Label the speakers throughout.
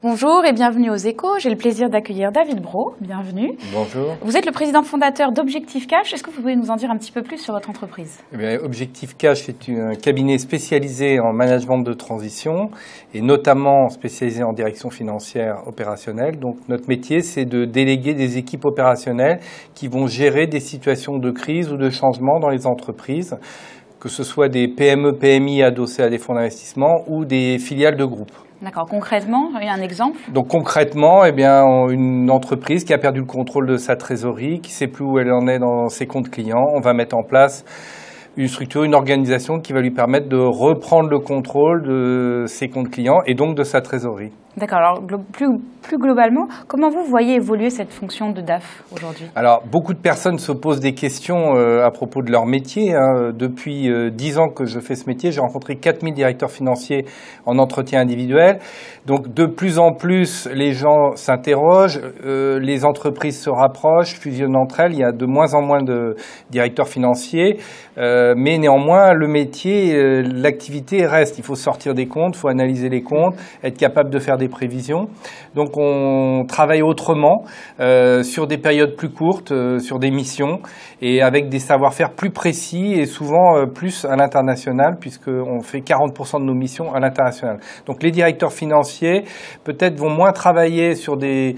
Speaker 1: Bonjour et bienvenue aux Échos. J'ai le plaisir d'accueillir David Brault. Bienvenue.
Speaker 2: Bonjour.
Speaker 1: Vous êtes le président fondateur d'Objectif Cash. Est-ce que vous pouvez nous en dire un petit peu plus sur votre entreprise?
Speaker 2: Objectif Cash est un cabinet spécialisé en management de transition et notamment spécialisé en direction financière opérationnelle. Donc notre métier, c'est de déléguer des équipes opérationnelles qui vont gérer des situations de crise ou de changement dans les entreprises, que ce soit des PME, PMI adossés à des fonds d'investissement ou des filiales de groupes.
Speaker 1: D'accord. Concrètement, il y a un exemple?
Speaker 2: Donc concrètement, une entreprise qui a perdu le contrôle de sa trésorerie, qui ne sait plus où elle en est dans ses comptes clients, on va mettre en place une structure, une organisation qui va lui permettre de reprendre le contrôle de ses comptes clients et donc de sa trésorerie.
Speaker 1: D'accord. Alors plus globalement, comment vous voyez évoluer cette fonction de DAF aujourd'hui?
Speaker 2: Alors beaucoup de personnes se posent des questions à propos de leur métier. Depuis 10 ans que je fais ce métier, j'ai rencontré 4000 directeurs financiers en entretien individuel. Donc de plus en plus, les gens s'interrogent, les entreprises se rapprochent, fusionnent entre elles. Il y a de moins en moins de directeurs financiers, mais néanmoins, le métier, l'activité reste. Il faut sortir des comptes, il faut analyser les comptes, être capable de faire des prévisions. Donc on travaille autrement, sur des périodes plus courtes, sur des missions et avec des savoir-faire plus précis et souvent plus à l'international puisqu'on fait 40% de nos missions à l'international. Donc les directeurs financiers peut-être vont moins travailler sur des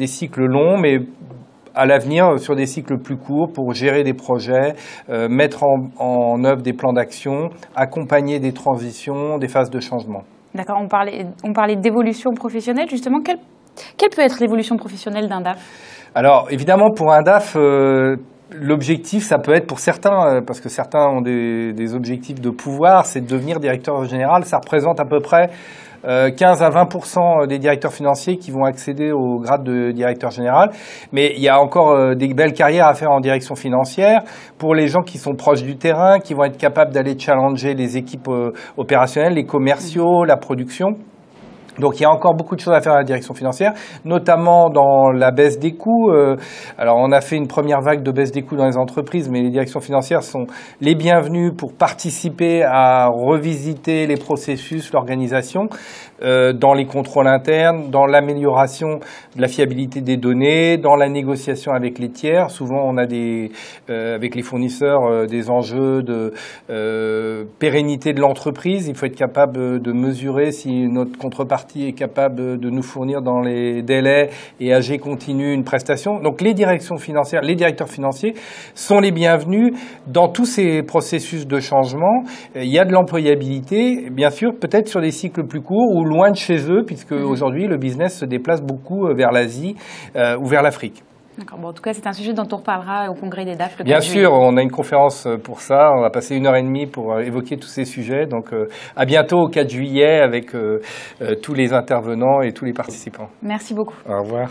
Speaker 2: cycles longs, mais à l'avenir sur des cycles plus courts pour gérer des projets, mettre en œuvre des plans d'action, accompagner des transitions, des phases de changement.
Speaker 1: D'accord, on parlait d'évolution professionnelle, justement. Quelle peut être l'évolution professionnelle d'un DAF?
Speaker 2: Alors, évidemment, pour un DAF, l'objectif, ça peut être pour certains, parce que certains ont des objectifs de pouvoir, c'est de devenir directeur général. Ça représente à peu près 15 à 20% des directeurs financiers qui vont accéder au grade de directeur général. Mais il y a encore des belles carrières à faire en direction financière pour les gens qui sont proches du terrain, qui vont être capables d'aller challenger les équipes opérationnelles, les commerciaux, la production. Donc il y a encore beaucoup de choses à faire à la direction financière, notamment dans la baisse des coûts. Alors on a fait une première vague de baisse des coûts dans les entreprises, mais les directions financières sont les bienvenues pour participer à revisiter les processus, l'organisation, dans les contrôles internes, dans l'amélioration de la fiabilité des données, dans la négociation avec les tiers. Souvent on a avec les fournisseurs des enjeux de pérennité de l'entreprise. Il faut être capable de mesurer si notre contrepartie est capable de nous fournir dans les délais et AG continue une prestation. Donc les directions financières, les directeurs financiers sont les bienvenus dans tous ces processus de changement. Il y a de l'employabilité, bien sûr, peut-être sur des cycles plus courts ou loin de chez eux, puisque aujourd'hui le business se déplace beaucoup vers l'Asie ou vers l'Afrique.
Speaker 1: D'accord. Bon, en tout cas, c'est un sujet dont on reparlera au congrès des DAF.
Speaker 2: Bien sûr, on a une conférence pour ça. On va passer 1h30 pour évoquer tous ces sujets. Donc, à bientôt au 4 juillet avec tous les intervenants et tous les participants.
Speaker 1: Merci beaucoup.
Speaker 2: Au revoir.